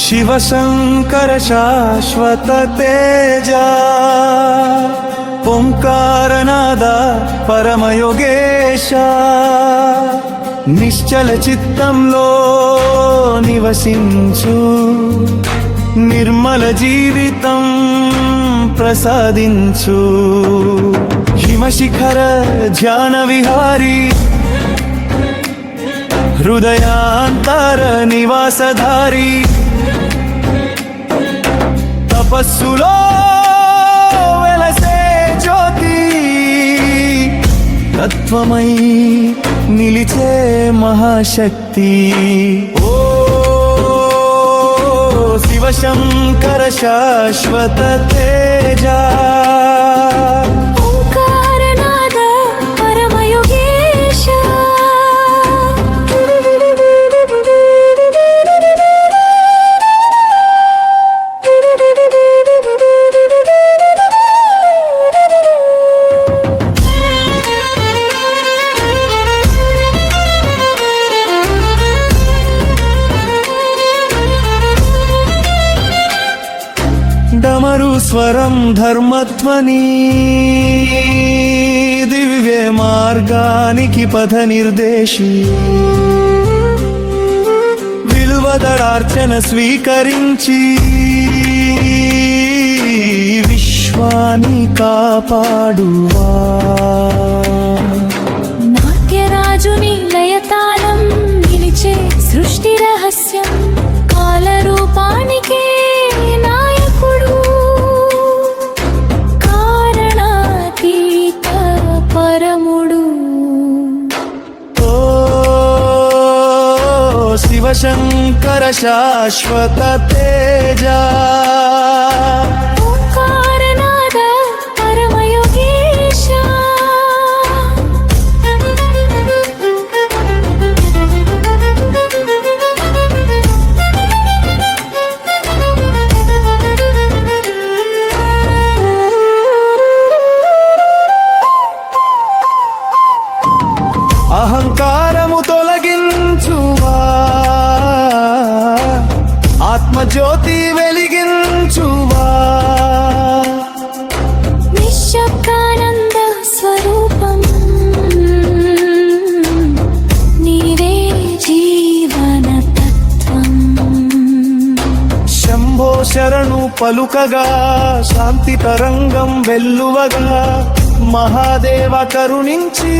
శివశంకర శాశ్వత తేజ ఓంకారనాద పరమయోగేశ నిశ్చల చిత్తంలో నివసించు నిర్మల జీవితం ప్రసాదించు హిమశిఖర ధ్యాన విహారీ హృదయాంతర నివాసధారి తపస్సులో వెలసే జ్యోతి తత్వమై నిలిచే మహాశక్తి ఓ శివశంకర శాశ్వత తేజ డమరు స్వరం ధర్మధ్వని దివ్య మార్గానికి పథ నిర్దేశి విలువదడార్చన స్వీకరించి విశ్వాన్ని కాపాడువా నాట్యరాజుని లయతాళం నిలిచే సృష్టి రహస్యం కాలరూపానికే శివశంకర శాశ్వత తేజ ఓంకారనాద పరమయోగేశ అహంకారము తొలగించువా ఆత్మజ్యోతి వెలిగించువా నిశ్శబ్దానంద స్వరూపం నీవే జీవన తత్వం శంభో శరణు పలుకగా శాంతి తరంగం వెల్లువగా మహాదేవ కరుణించి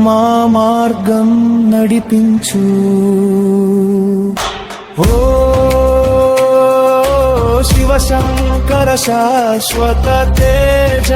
మా మార్గం నడిపించు ఓ శివశంకర శాశ్వత తేజ